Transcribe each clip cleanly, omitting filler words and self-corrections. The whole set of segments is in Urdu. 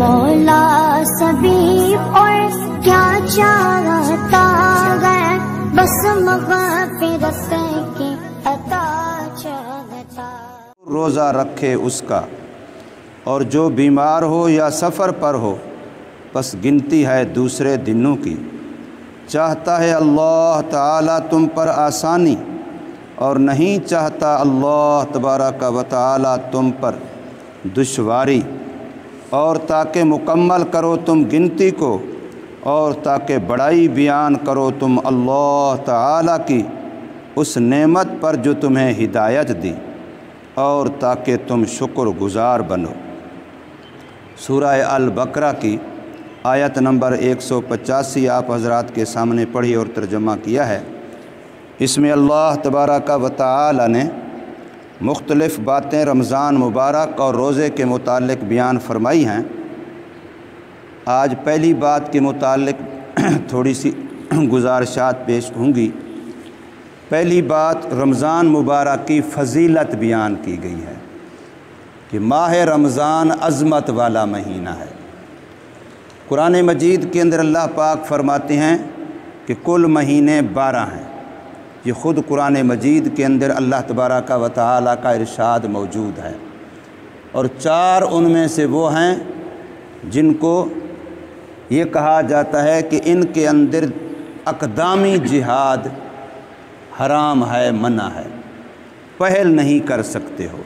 مولا سبھی اور کیا چاہتا ہے، بس مغفرت کی عطا چاہتا۔ روزہ رکھے اس کا، اور جو بیمار ہو یا سفر پر ہو، بس گنتی ہے دوسرے دنوں کی۔ چاہتا ہے اللہ تعالیٰ تم پر آسانی، اور نہیں چاہتا اللہ تبارک و تعالیٰ تم پر دشواری، اور تاکہ مکمل کرو تم گنتی کو، اور تاکہ بڑائی بیان کرو تم اللہ تعالیٰ کی اس نعمت پر جو تمہیں ہدایت دی، اور تاکہ تم شکر گزار بنو۔ سورہ البقرہ کی آیت نمبر 185 آپ حضرات کے سامنے پڑھی اور ترجمہ کیا ہے۔ اس میں اللہ تبارک و تعالی نے مختلف باتیں رمضان مبارک اور روزے کے متعلق بیان فرمائی ہیں۔ آج پہلی بات کے متعلق تھوڑی سی گزارشات پیش ہوں گی۔ پہلی بات، رمضان مبارک کی فضیلت بیان کی گئی ہے کہ ماہ رمضان عظمت والا مہینہ ہے۔ قرآن مجید کے اندر اللہ پاک فرماتے ہیں کہ کل مہینے 12 ہیں۔ یہ خود قرآن مجید کے اندر اللہ تبارک و تعالیٰ کا ارشاد موجود ہے، اور 4 ان میں سے وہ ہیں جن کو یہ کہا جاتا ہے کہ ان کے اندر اقدامی جہاد حرام ہے، منع ہے، پہل نہیں کر سکتے ہو۔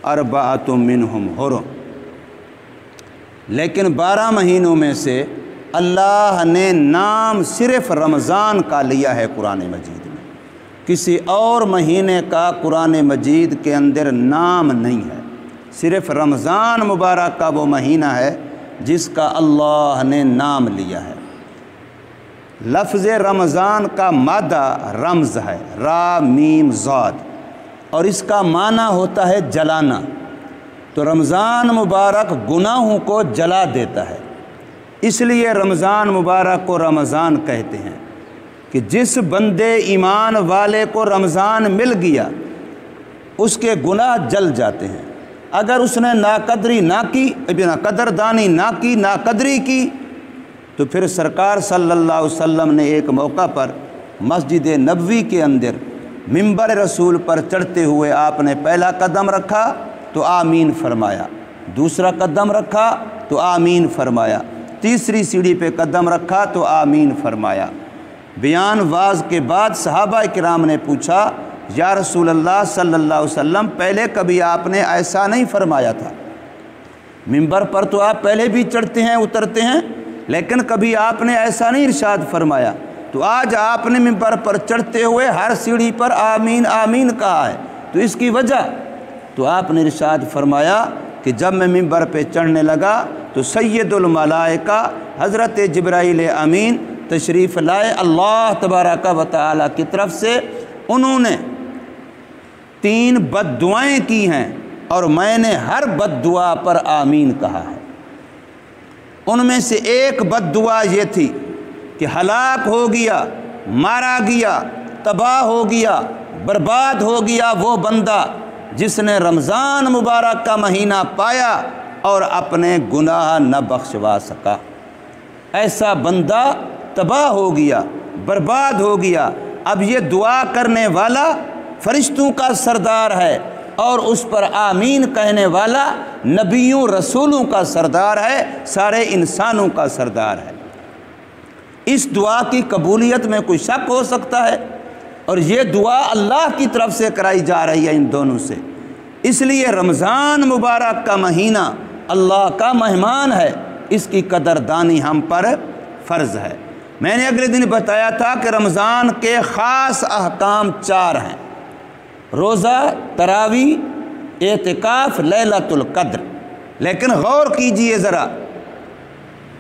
4 منہم حرم۔ لیکن 12 مہینوں میں سے اللہ نے نام صرف رمضان کا لیا ہے قرآن مجید میں، کسی اور مہینے کا قرآن مجید کے اندر نام نہیں ہے۔ صرف رمضان مبارک کا وہ مہینہ ہے جس کا اللہ نے نام لیا ہے۔ لفظ رمضان کا مادہ رمز ہے، را میم ضاد، اور اس کا معنی ہوتا ہے جلانا۔ تو رمضان مبارک گناہوں کو جلا دیتا ہے، اس لیے رمضان مبارک کو رمضان کہتے ہیں کہ جس بندے ایمان والے کو رمضان مل گیا اس کے گناہ جل جاتے ہیں۔ اگر اس نے ناقدری نہ کی، قدردانی نہ کی، ناقدری کی، تو پھر سرکار صلی اللہ علیہ وسلم نے ایک موقع پر مسجد نبوی کے اندر منبر رسول پر چڑھتے ہوئے آپ نے پہلا قدم رکھا تو آمین فرمایا، دوسرا قدم رکھا تو آمین فرمایا، تیسری سیڑھی پہ قدم رکھا تو آمین فرمایا۔ بیان واز کے بعد صحابہ کرام نے پوچھا، یا رسول اللہ صلی اللہ علیہ وسلم پہلے کبھی آپ نے ایسا نہیں فرمایا تھا، منبر پر تو آپ پہلے بھی چڑھتے ہیں اترتے ہیں، لیکن کبھی آپ نے ایسا نہیں ارشاد فرمایا، تو آج آپ نے منبر پر چڑھتے ہوئے ہر سیڑھی پر آمین آمین کہا ہے، تو اس کی وجہ تو آپ نے ارشاد فرمایا کہ جب میں منبر پہ چڑھنے لگا تو سید الملائکہ حضرت جبرائیل امین تشریف لائے اللہ تبارک و تعالیٰ کی طرف سے۔ انہوں نے 3 بد دعائیں کی ہیں، اور میں نے ہر بد دعا پر آمین کہا ہے۔ ان میں سے ایک بد دعا یہ تھی کہ ہلاک ہو گیا، مارا گیا، تباہ ہو گیا، برباد ہو گیا وہ بندہ جس نے رمضان مبارک کا مہینہ پایا اور اپنے گناہ نہ بخشوا سکا۔ ایسا بندہ تباہ ہو گیا، برباد ہو گیا۔ اب یہ دعا کرنے والا فرشتوں کا سردار ہے، اور اس پر آمین کہنے والا نبیوں رسولوں کا سردار ہے، سارے انسانوں کا سردار ہے۔ اس دعا کی قبولیت میں کوئی شک ہو سکتا ہے؟ اور یہ دعا اللہ کی طرف سے کرائی جا رہی ہے ان دونوں سے۔ اس لیے رمضان مبارک کا مہینہ اللہ کا مہمان ہے، اس کی قدردانی ہم پر فرض ہے۔ میں نے اگلے دن بتایا تھا کہ رمضان کے خاص احکام 4 ہیں: روزہ، تراویح، اعتکاف، لیلۃ القدر۔ لیکن غور کیجئے ذرا،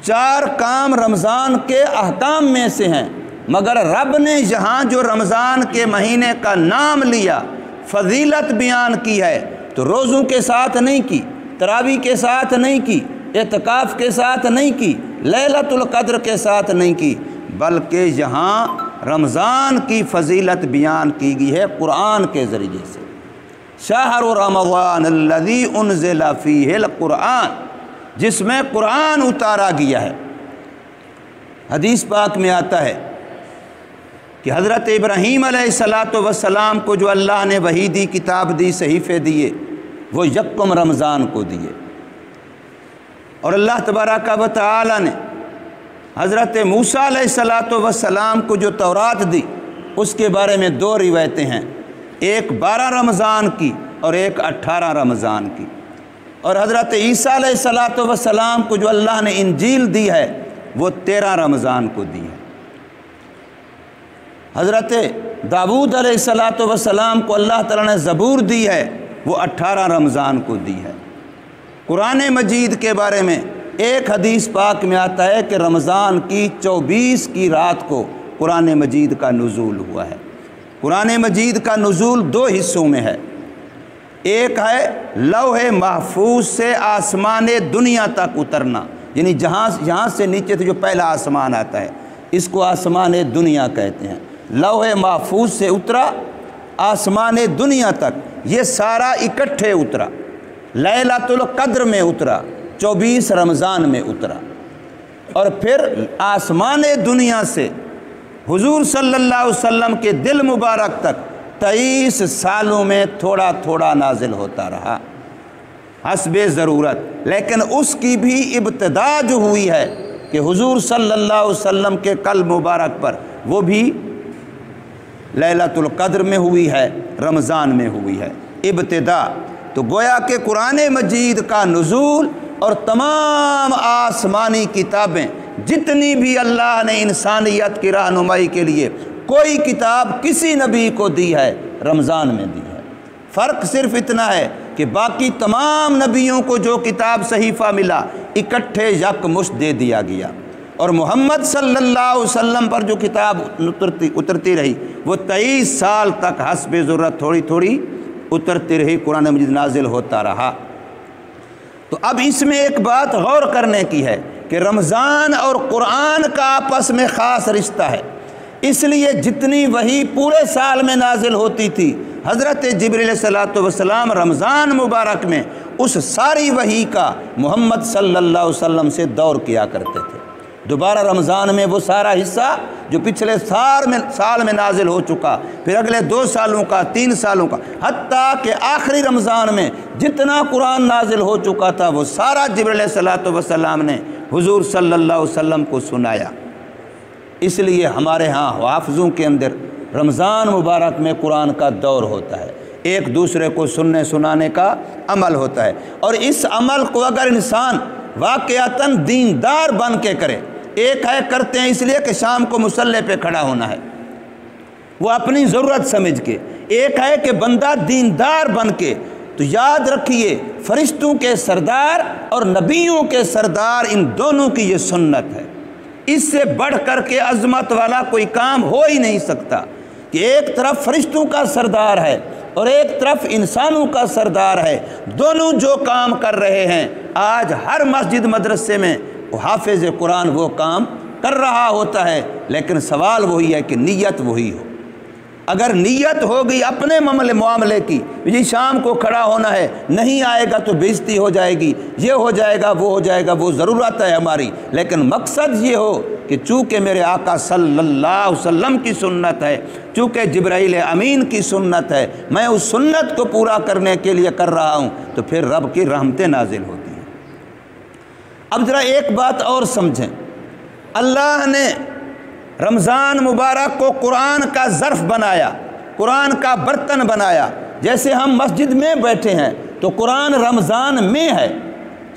4 کام رمضان کے احکام میں سے ہیں، مگر رب نے یہاں جو رمضان کے مہینے کا نام لیا، فضیلت بیان کی ہے، تو روزوں کے ساتھ نہیں کی، تراویح کے ساتھ نہیں کی، اعتکاف کے ساتھ نہیں کی، لیلۃ القدر کے ساتھ نہیں کی، بلکہ یہاں رمضان کی فضیلت بیان کی گئی ہے قرآن کے ذریعے سے۔ شہر رمضان الذی انزل فیہ القرآن، جس میں قرآن اتارا گیا ہے۔ حدیث پاک میں آتا ہے کہ حضرت ابراہیم علیہ السلام کو جو اللہ نے وحی دی، کتاب دی، صحیفے دیے، وہ یکم رمضان کو دیے، اور اللہ تبارک و تعالی نے حضرت موسیٰ علیہ السلام کو جو تورات دی، اس کے بارے میں دو روایتیں ہیں، ایک 12 رمضان کی اور ایک 18 رمضان کی، اور حضرت عیسیٰ علیہ السلام کو جو اللہ نے انجیل دی ہے وہ 13 رمضان کو دی ہے۔ حضرت داؤد علیہ السلام کو اللہ تعالیٰ نے زبور دی ہے، وہ 18 رمضان کو دی ہے۔ قرآن مجید کے بارے میں ایک حدیث پاک میں آتا ہے کہ رمضان کی 24 کی رات کو قرآن مجید کا نزول ہوا ہے۔ قرآن مجید کا نزول 2 حصوں میں ہے، ایک ہے لوح محفوظ سے آسمان دنیا تک اترنا، یعنی یہاں سے نیچے سے جو پہلا آسمان آتا ہے اس کو آسمان دنیا کہتے ہیں۔ لوح محفوظ سے اترا آسمان دنیا تک، یہ سارا اکٹھے اترا، لیلۃ القدر میں اترا، 24 رمضان میں اترا، اور پھر آسمان دنیا سے حضور صلی اللہ علیہ وسلم کے دل مبارک تک 23 سالوں میں تھوڑا تھوڑا نازل ہوتا رہا حسب ضرورت، لیکن اس کی بھی ابتدا جو ہوئی ہے کہ حضور صلی اللہ علیہ وسلم کے قلب مبارک پر، وہ بھی لیلۃ القدر میں ہوئی ہے، رمضان میں ہوئی ہے ابتدا۔ تو گویا کہ قرآن مجید کا نزول اور تمام آسمانی کتابیں جتنی بھی اللہ نے انسانیت کی رہنمائی کے لیے کوئی کتاب کسی نبی کو دی ہے، رمضان میں دی ہے۔ فرق صرف اتنا ہے کہ باقی تمام نبیوں کو جو کتاب صحیفہ ملا اکٹھے یکمشت دے دیا گیا، اور محمد صلی اللہ علیہ وسلم پر جو کتاب اترتی رہی وہ 23 سال تک حسب ضرورت تھوڑی تھوڑی اترتی رہی، قرآن مجید نازل ہوتا رہا۔ تو اب اس میں ایک بات غور کرنے کی ہے کہ رمضان اور قرآن کا آپس میں خاص رشتہ ہے، اس لیے جتنی وحی پورے سال میں نازل ہوتی تھی، حضرت جبریل علیہ السلام رمضان مبارک میں اس ساری وحی کا محمد صلی اللہ علیہ وسلم سے دور کیا کرتے تھے۔ دوبارہ رمضان میں وہ سارا حصہ جو پچھلے سال میں نازل ہو چکا، پھر اگلے 2 سالوں کا، 3 سالوں کا، حتیٰ کہ آخری رمضان میں جتنا قرآن نازل ہو چکا تھا وہ سارا جبریل علیہ السلام نے حضور صلی اللہ علیہ وسلم کو سنایا۔ اس لیے ہمارے ہاں حافظوں کے اندر رمضان مبارک میں قرآن کا دور ہوتا ہے، ایک دوسرے کو سننے سنانے کا عمل ہوتا ہے، اور اس عمل کو اگر انسان واقعتاً دیندار بن کے کرے، ایک ہے کرتے ہیں اس لیے کہ شام کو مصلی پہ کھڑا ہونا ہے، وہ اپنی ضرورت سمجھ کے، ایک ہے کہ بندہ دیندار بن کے، تو یاد رکھیے فرشتوں کے سردار اور نبیوں کے سردار، ان دونوں کی یہ سنت ہے۔ اس سے بڑھ کر کے عظمت والا کوئی کام ہو ہی نہیں سکتا کہ ایک طرف فرشتوں کا سردار ہے اور ایک طرف انسانوں کا سردار ہے، دونوں جو کام کر رہے ہیں، آج ہر مسجد مدرسے میں حافظ قرآن وہ کام کر رہا ہوتا ہے، لیکن سوال وہی ہے کہ نیت وہی ہو۔ اگر نیت ہوگی اپنے معاملے کی، جی شام کو کھڑا ہونا ہے، نہیں آئے گا تو بے عزتی ہو جائے گی، یہ ہو جائے گا، وہ ہو جائے گا، وہ ضرورت ہے ہماری، لیکن مقصد یہ ہو کہ چونکہ میرے آقا صلی اللہ علیہ وسلم کی سنت ہے، چونکہ جبرائیل امین کی سنت ہے، میں اس سنت کو پورا کرنے کے لیے کر رہا ہوں، تو پھر رب کی رحمتیں نازل ہوتی ہیں۔ اب ذرا ایک بات اور سمجھیں، اللہ نے رمضان مبارک کو قرآن کا ظرف بنایا، قرآن کا برتن بنایا۔ جیسے ہم مسجد میں بیٹھے ہیں تو قرآن رمضان میں ہے،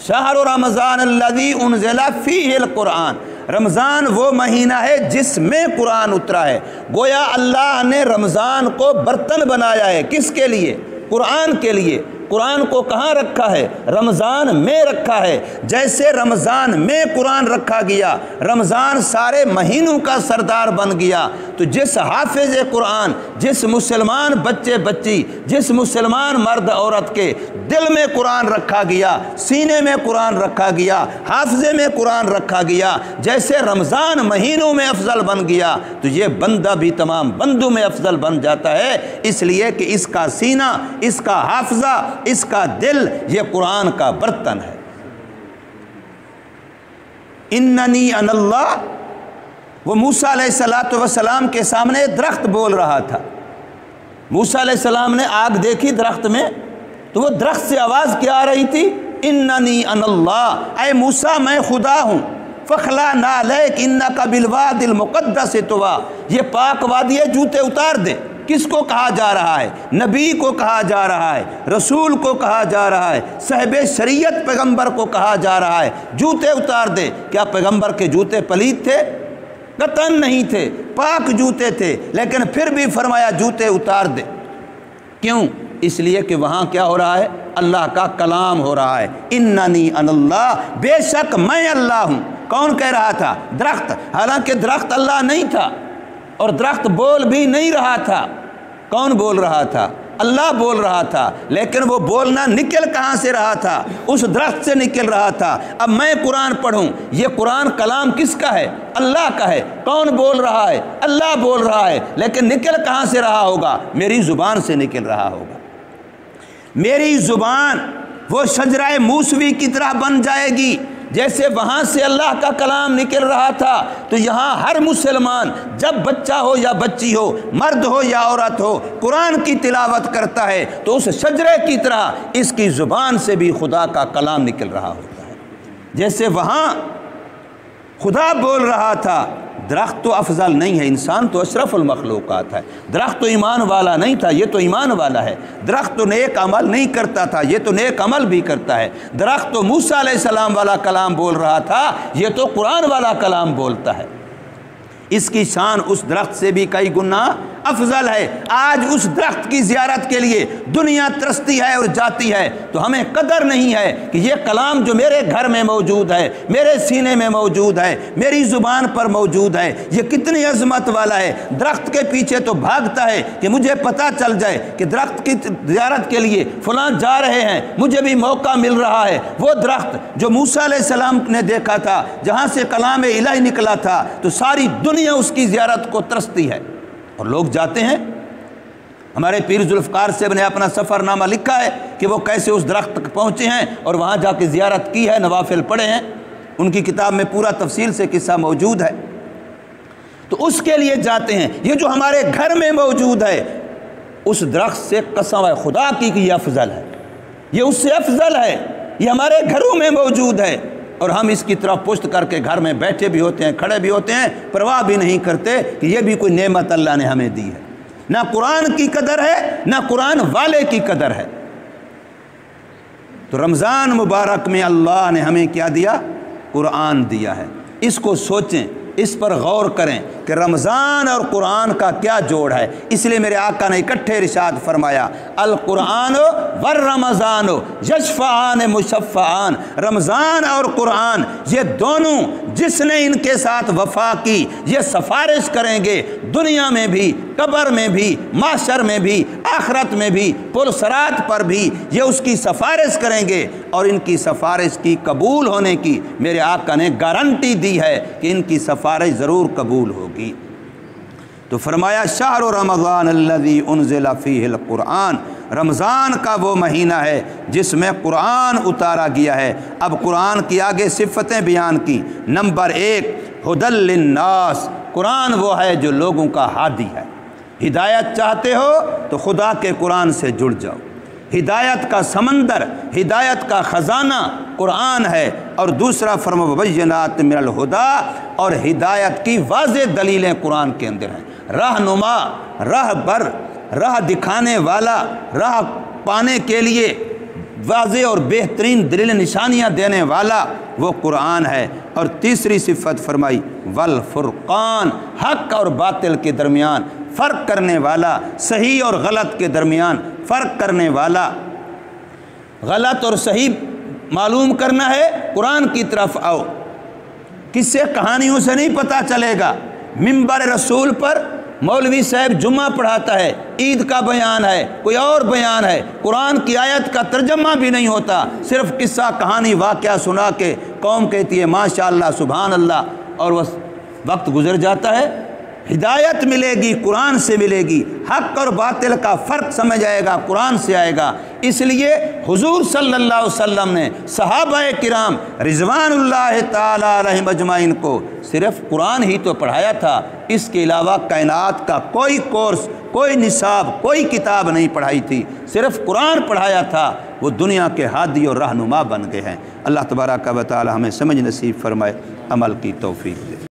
شہر رمضان الذی انزل فیہ القرآن، رمضان وہ مہینہ ہے جس میں قرآن اترا ہے۔ گویا اللہ نے رمضان کو برتن بنایا ہے، کس کے لیے؟ قرآن کے لیے۔ قرآن کو کہاں رکھا ہے؟ رمضان میں رکھا ہے۔ جیسے رمضان میں قرآن رکھا گیا، رمضان سارے مہینوں کا سردار بن گیا، تو جس حافظ قرآن، جس مسلمان بچے بچی، جس مسلمان مرد عورت کے دل میں قرآن رکھا گیا، سینے میں قرآن رکھا گیا، حافظے میں قرآن رکھا گیا، جیسے رمضان مہینوں میں افضل بن گیا، تو یہ بندہ بھی تمام بندوں میں افضل بن جاتا ہے، اس لیے کہ اس کا سینہ، اس کا حافظہ، اس کا دل، یہ قرآن کا برتن ہے۔ اننی انا اللہ، وہ موسیٰ علیہ السلام کے سامنے درخت بول رہا تھا۔ موسیٰ علیہ السلام نے آگ دیکھی درخت میں، تو وہ درخت سے آواز کیا آ رہی تھی؟ اننی انا اللہ، اے موسیٰ میں خدا ہوں، فخلا نعلیک انک بالوادی المقدس طویٰ، یہ پاک وادی ہے، جوتے اتار دے۔ کس کو کہا جا رہا ہے؟ نبی کو کہا جا رہا ہے، رسول کو کہا جا رہا ہے، صاحب شریعت پیغمبر کو کہا جا رہا ہے، جوتے اتار دے۔ کیا پیغمبر کے جوتے پلید تھے؟ قطعاً نہیں تھے، پاک جوتے تھے، لیکن پھر بھی فرمایا جوتے اتار دے۔ کیوں؟ اس لیے کہ وہاں کیا ہو رہا ہے؟ اللہ کا کلام ہو رہا ہے۔ اننی انا اللہ، بے شک میں اللہ ہوں۔ کون کہہ رہا تھا؟ درخت، حالانکہ درخت اللہ نہیں تھا اور درخت بول بھی نہیں رہا تھا۔ کون بول رہا تھا؟ اللہ بول رہا تھا، لیکن وہ بولنا نکل کہاں سے رہا تھا؟ اس درخت سے نکل رہا تھا۔ اب میں قرآن پڑھوں، یہ قرآن کلام کس کا ہے؟ اللہ کا ہے۔ کون بول رہا ہے؟ اللہ بول رہا ہے، لیکن نکل کہاں سے رہا ہوگا؟ میری زبان سے نکل رہا ہوگا۔ میری زبان وہ شجرہ موسوی کی طرح بن جائے گی، جیسے وہاں سے اللہ کا کلام نکل رہا تھا، تو یہاں ہر مسلمان جب بچہ ہو یا بچی ہو، مرد ہو یا عورت ہو، قرآن کی تلاوت کرتا ہے تو اس شجرے کی طرح اس کی زبان سے بھی خدا کا کلام نکل رہا ہوتا ہے۔ جیسے وہاں خدا بول رہا تھا، درخت تو افضل نہیں ہے، انسان تو اشرف المخلوقات ہے۔ درخت تو ایمان والا نہیں تھا، یہ تو ایمان والا ہے۔ درخت تو نیک عمل نہیں کرتا تھا، یہ تو نیک عمل بھی کرتا ہے۔ درخت تو موسیٰ علیہ السلام والا کلام بول رہا تھا، یہ تو قرآن والا کلام بولتا ہے۔ اس کی شان اس درخت سے بھی کئی گنا افضل ہے۔ آج اس درخت کی زیارت کے لیے دنیا ترستی ہے اور جاتی ہے، تو ہمیں قدر نہیں ہے کہ یہ کلام جو میرے گھر میں موجود ہے، میرے سینے میں موجود ہے، میری زبان پر موجود ہے، یہ کتنی عظمت والا ہے۔ درخت کے پیچھے تو بھاگتا ہے کہ مجھے پتہ چل جائے کہ درخت کی زیارت کے لیے فلاں جا رہے ہیں، مجھے بھی موقع مل رہا ہے۔ وہ درخت جو موسیٰ علیہ السلام نے دیکھا تھا، جہاں سے کلام الہی نکلا تھا، تو ساری دنیا اس کی زیارت کو ترستی ہے اور لوگ جاتے ہیں۔ ہمارے پیر ذوالفقار صاحب نے اپنا سفر نامہ لکھا ہے کہ وہ کیسے اس درخت تک پہنچے ہیں اور وہاں جا کے زیارت کی ہے، نوافل پڑھے ہیں۔ ان کی کتاب میں پورا تفصیل سے قصہ موجود ہے۔ تو اس کے لیے جاتے ہیں۔ یہ جو ہمارے گھر میں موجود ہے، اس درخت سے قسم ہے خدا کی کہ یہ افضل ہے، یہ اس سے افضل ہے، یہ ہمارے گھروں میں موجود ہے، اور ہم اس کی طرف پشت کر کے گھر میں بیٹھے بھی ہوتے ہیں، کھڑے بھی ہوتے ہیں، پرواہ بھی نہیں کرتے کہ یہ بھی کوئی نعمت اللہ نے ہمیں دی ہے۔ نہ قرآن کی قدر ہے، نہ قرآن والے کی قدر ہے۔ تو رمضان مبارک میں اللہ نے ہمیں کیا دیا؟ قرآن دیا ہے۔ اس کو سوچیں، اس پر غور کریں کہ رمضان اور قرآن کا کیا جوڑ ہے۔ اس لیے میرے آقا نے اکٹھے ارشاد فرمایا، القرآن والرمضان یشفعان مشفعان، رمضان اور قرآن یہ دونوں جس نے ان کے ساتھ وفا کی، یہ سفارش کریں گے دنیا میں بھی، قبر میں بھی، محشر میں بھی، آخرت میں بھی، پل صراط پر بھی، یہ اس کی سفارش کریں گے، اور ان کی سفارش کی قبول ہونے کی میرے آقا نے گارنٹی دی ہے کہ ان کی سفارش ضرور قبول ہوگی۔ تو فرمایا شہر رمضان الذی انزل فیہ القرآن، رمضان کا وہ مہینہ ہے جس میں قرآن اتارا گیا ہے۔ اب قرآن کی آگے صفتیں بیان کی۔ نمبر 1، ھدی للناس، قرآن وہ ہے جو لوگوں کا ہادی ہے۔ ہدایت چاہتے ہو تو خدا کے قرآن سے جڑ جاؤ۔ ہدایت کا سمندر، ہدایت کا خزانہ قرآن ہے۔ اور دوسرا فرمایا وبینات من الہدی، اور ہدایت کی واضح دلیلیں قرآن کے اندر ہیں۔ رہنما، راہبر، راہ دکھانے والا، راہ پانے کے لیے واضح اور بہترین دلیل نشانیاں دینے والا وہ قرآن ہے۔ اور تیسری صفت فرمائی والفرقان، حق اور باطل کے درمیان فرق کرنے والا، صحیح اور غلط کے درمیان فرق کرنے والا۔ غلط اور صحیح معلوم کرنا ہے، قرآن کی طرف آؤ۔ کس سے کہانیوں سے نہیں پتہ چلے گا۔ منبر رسول پر مولوی صاحب جمعہ پڑھاتا ہے، عید کا بیان ہے، کوئی اور بیان ہے، قرآن کی آیت کا ترجمہ بھی نہیں ہوتا، صرف قصہ کہانی واقعہ سنا کے قوم کہتی ہے ماشاءاللہ سبحان اللہ، اور وقت گزر جاتا ہے۔ ہدایت ملے گی قرآن سے ملے گی، حق اور باطل کا فرق سمجھ آئے گا قرآن سے آئے گا۔ اس لیے حضور صلی اللہ علیہ وسلم نے صحابہ کرام رضوان اللہ تعالی علیہم اجمعین کو صرف قرآن ہی تو پڑھایا تھا، اس کے علاوہ کائنات کا کوئی کورس، کوئی نصاب، کوئی کتاب نہیں پڑھائی تھی، صرف قرآن پڑھایا تھا۔ وہ دنیا کے ہادی اور رہنما بن گئے ہیں۔ اللہ تبارک و تعالی ہمیں سمجھ نصیب فرمائے، عمل کی توفیق دے۔